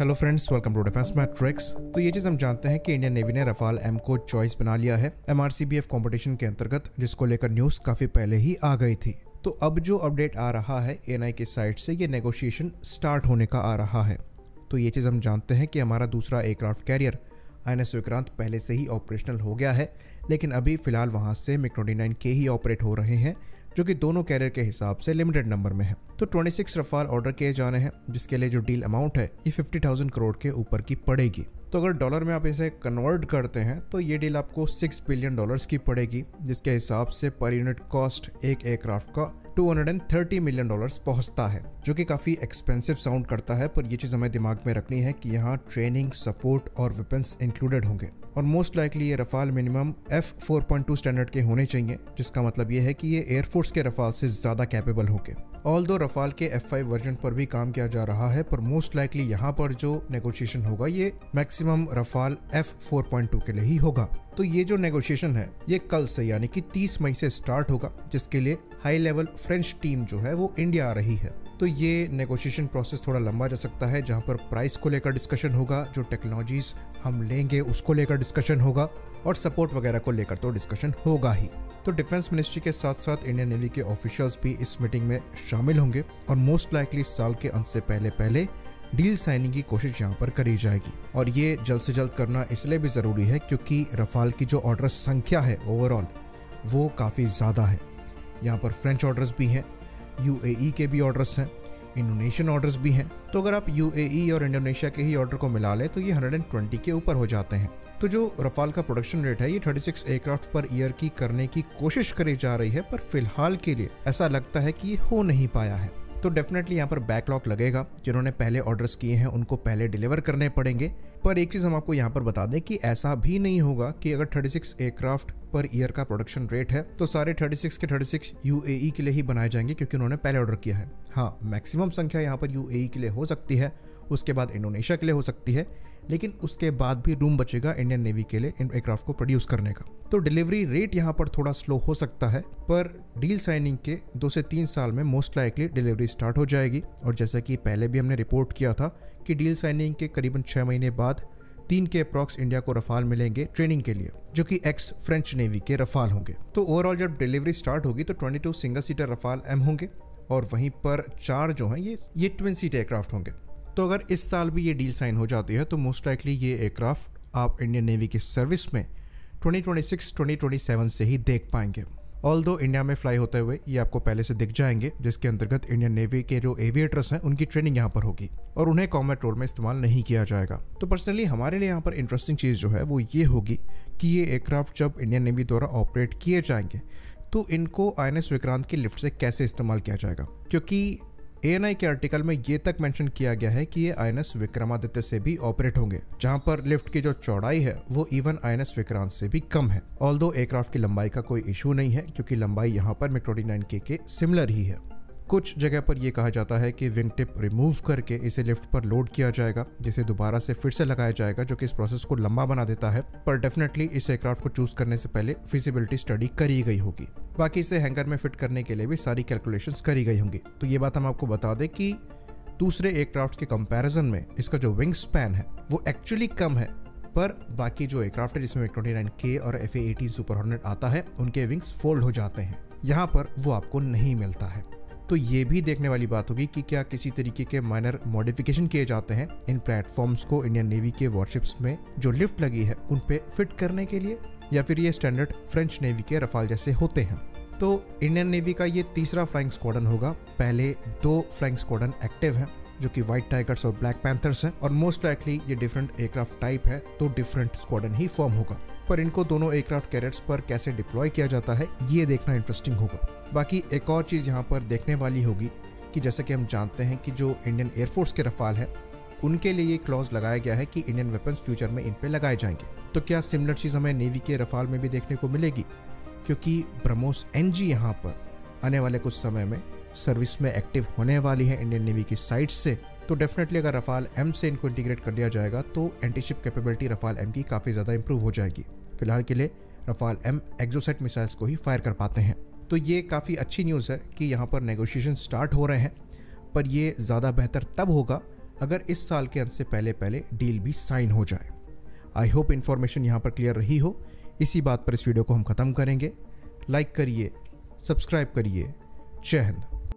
Hello friends, welcome to defence matrix. तो ये चीज हम जानते हैं कि इंडियन नेवी ने रफाल एम को चॉइस बना लिया है MRCBF कंपटीशन के अंतर्गत, जिसको लेकर न्यूज काफी पहले ही आ गई थी। तो अब जो अपडेट आ रहा है ANI की साइड से, ये नेगोशिएशन स्टार्ट होने का आ रहा है। तो ये चीज हम जानते हैं कि हमारा दूसरा एयरक्राफ्ट कैरियर INS विक्रांत पहले से ही ऑपरेशनल हो गया है, लेकिन अभी फिलहाल वहां से MiG-29K ही ऑपरेट हो रहे हैं, जो कि दोनों कैरियर के हिसाब से लिमिटेड नंबर में है। तो 26 रफाल ऑर्डर किए जाने हैं, जिसके लिए जो डील अमाउंट है ये 50,000 करोड़ के ऊपर की पड़ेगी। तो अगर डॉलर में आप इसे कन्वर्ट करते हैं तो ये डील आपको $6 बिलियन की पड़ेगी, जिसके हिसाब से पर यूनिट कॉस्ट एक एयरक्राफ्ट का $230 मिलियन पहुंचता है, जो कि काफी एक्सपेंसिव साउंड करता है। पर ये चीज हमें दिमाग में रखनी है कि यहाँ ट्रेनिंग, सपोर्ट और वेपन्स इंक्लूडेड होंगे, और मोस्ट लाइकली ये रफाल मिनिमम F4.2 स्टैंडर्ड के होने चाहिए, जिसका मतलब ये है कि ये एयरफोर्स के रफाल से ज्यादा कैपेबल होंगे। ऑल्दो रफाल के F5 वर्जन पर भी काम किया जा रहा है, पर मोस्ट लाइकली यहाँ पर जो नेगोशिएशन होगा ये मैक्सिमम रफाल F4.2 के लिए ही होगा। तो ये जो नेगोशिएशन है ये कल से यानी कि 30 मई से स्टार्ट होगा, जिसके लिए हाई लेवल फ्रेंच टीम जो है वो इंडिया आ रही है। तो ये नेगोशिएशन प्रोसेस थोड़ा लंबा जा सकता है, जहां पर प्राइस को लेकर डिस्कशन होगा, जो टेक्नोलॉजीज हम लेंगे उसको लेकर डिस्कशन होगा, और सपोर्ट वगैरह को लेकर तो डिस्कशन होगा ही। तो डिफेंस मिनिस्ट्री के साथ साथ इंडियन नेवी के ऑफिशियल्स भी इस मीटिंग में शामिल होंगे, और मोस्ट लाइकली साल के अंत से पहले डील साइनिंग की कोशिश यहाँ पर करी जाएगी। और ये जल्द से जल्द करना इसलिए भी जरूरी है क्योंकि रफाल की जो ऑर्डर संख्या है ओवरऑल वो काफ़ी ज़्यादा है। यहाँ पर फ्रेंच ऑर्डर्स भी हैं, UAE के भी ऑर्डर्स हैं, इंडोनेशियन ऑर्डर्स भी हैं। तो अगर आप UAE और इंडोनेशिया के ही ऑर्डर को मिला लें तो ये 120 के ऊपर हो जाते हैं। तो जो रफाल का प्रोडक्शन रेट है ये 36 एयरक्राफ्ट पर ईयर की करने की कोशिश करी जा रही है, पर फिलहाल के लिए ऐसा लगता है कि ये हो नहीं पाया है। तो डेफिनेटली यहाँ पर बैकलॉग लगेगा, जिन्होंने पहले ऑर्डर्स किए हैं उनको पहले डिलीवर करने पड़ेंगे। पर एक चीज़ हम आपको यहाँ पर बता दें कि ऐसा भी नहीं होगा कि अगर 36 एयरक्राफ्ट पर ईयर का प्रोडक्शन रेट है तो सारे 36 के 36 UAE के लिए ही बनाए जाएंगे, क्योंकि उन्होंने पहले ऑर्डर किया है। हाँ, मैक्सिमम संख्या यहाँ पर UAE के लिए हो सकती है, उसके बाद इंडोनेशिया के लिए हो सकती है, लेकिन उसके बाद भी रूम बचेगा इंडियन नेवी के लिए इन एयरक्राफ्ट को प्रोड्यूस करने का। तो डिलीवरी रेट यहाँ पर थोड़ा स्लो हो सकता है, पर डील साइनिंग के 2 से 3 साल में मोस्ट लाइकली डिलीवरी स्टार्ट हो जाएगी। और जैसा कि पहले भी हमने रिपोर्ट किया था कि डील साइनिंग के करीबन 6 महीने बाद 3 के अप्रॉक्स इंडिया को रफाल मिलेंगे ट्रेनिंग के लिए, जो कि एक्स फ्रेंच नेवी के रफाल होंगे। तो ओवरऑल जब डिलीवरी स्टार्ट होगी तो 22 सिंगल सीटर रफाल एम होंगे, और वहीं पर 4 जो हैं ये ट्विन सीट एयरक्राफ्ट होंगे। तो अगर इस साल भी ये डील साइन हो जाती है तो मोस्ट लाइकली ये एयरक्राफ्ट आप इंडियन नेवी की सर्विस में 2026-2027 से ही देख पाएंगे। ऑल्दो इंडिया में फ्लाई होते हुए ये आपको पहले से दिख जाएंगे, जिसके अंतर्गत इंडियन नेवी के जो एविएटर्स हैं उनकी ट्रेनिंग यहाँ पर होगी, और उन्हें कॉम्बैट रोल में इस्तेमाल नहीं किया जाएगा। तो पर्सनली हमारे लिए यहाँ पर इंटरेस्टिंग चीज़ जो है वो ये होगी कि ये एयरक्राफ्ट जब इंडियन नेवी द्वारा ऑपरेट किए जाएंगे तो इनको INS विक्रांत की लिफ्ट से कैसे इस्तेमाल किया जाएगा, क्योंकि ANI के आर्टिकल में ये तक मेंशन किया गया है कि ये INS विक्रमादित्य से भी ऑपरेट होंगे, जहां पर लिफ्ट की जो चौड़ाई है वो इवन INS विक्रांत से भी कम है। ऑल्दो एयरक्राफ्ट की लंबाई का कोई इशू नहीं है, क्योंकि लंबाई यहाँ पर MiG-29K के सिमिलर ही है। कुछ जगह पर यह कहा जाता है कि विंग टिप रिमूव करके इसे लिफ्ट पर लोड किया जाएगा, जिसे दोबारा से फिर से लगाया जाएगा, जो कि इस प्रोसेस को लंबा बना देता है। पर डेफिनेटली इस एयरक्राफ्ट को चूज करने से पहले फिजिबिलिटी स्टडी करी गई होगी। बाकी इसे हैंगर में फिट करने के लिए भी सारी कैलकुलेशंस करी गई होंगी। तो ये बात हम आपको बता दें कि दूसरे एयरक्राफ्ट के कंपैरिजन में इसका जो विंग स्पैन है वो एक्चुअली कम है, पर बाकी जो एयरक्राफ्ट है जिसमें MiG-29K और FA-18 सुपर हॉर्नेट आता है उनके विंग्स फोल्ड हो जाते हैं, यहाँ पर वो आपको नहीं मिलता है। तो ये भी देखने वाली बात होगी कि क्या किसी तरीके के माइनर मॉडिफिकेशन किए जाते हैं इन प्लेटफॉर्म्स को इंडियन नेवी के वॉरशिप्स में जो लिफ्ट लगी है उन पे फिट करने के लिए, या फिर ये स्टैंडर्ड फ्रेंच नेवी के रफाल जैसे होते हैं। तो इंडियन नेवी का ये तीसरा फ्लाइंग स्क्वाड्रन होगा। पहले 2 फ्लाइंग स्क्वाड्रन एक्टिव हैं, जो कि व्हाइट टाइगर्स और ब्लैक पैंथर्स हैं, और मोस्ट लाइकली ये डिफरेंट एयरक्राफ्ट टाइप है तो डिफरेंट स्क्वाड्रन ही फॉर्म होगा। पर इनको दोनों एयरक्राफ्ट कैरियर्स पर कैसे डिप्लॉय किया जाता है ये देखना इंटरेस्टिंग होगा। बाकी एक और चीज़ यहाँ पर देखने वाली होगी कि जैसा कि हम जानते हैं कि जो इंडियन एयरफोर्स के रफाल है उनके लिए ये क्लॉज लगाया गया है कि इंडियन वेपन्स फ्यूचर में इन पे लगाए जाएंगे। तो क्या सिमिलर चीज़ हमें नेवी के रफाल में भी देखने को मिलेगी, क्योंकि ब्रह्मोस NG यहाँ पर आने वाले कुछ समय में सर्विस में एक्टिव होने वाली है इंडियन नेवी की साइड से। तो डेफिनेटली अगर रफाल एम से इनको इंटीग्रेट कर दिया जाएगा तो एंटीशिप कैपेबिलिटी रफाल एम की काफ़ी ज़्यादा इंप्रूव हो जाएगी। फिलहाल के लिए रफाल एम एक्सोसाइट मिसाइल्स को ही फायर कर पाते हैं। तो ये काफ़ी अच्छी न्यूज़ है कि यहाँ पर नेगोशिएशन स्टार्ट हो रहे हैं, पर ये ज़्यादा बेहतर तब होगा अगर इस साल के अंत से पहले पहले डील भी साइन हो जाए। आई होप इन्फॉर्मेशन यहाँ पर क्लियर रही हो। इसी बात पर इस वीडियो को हम ख़त्म करेंगे। लाइक करिए, सब्सक्राइब करिए। जय हिंद।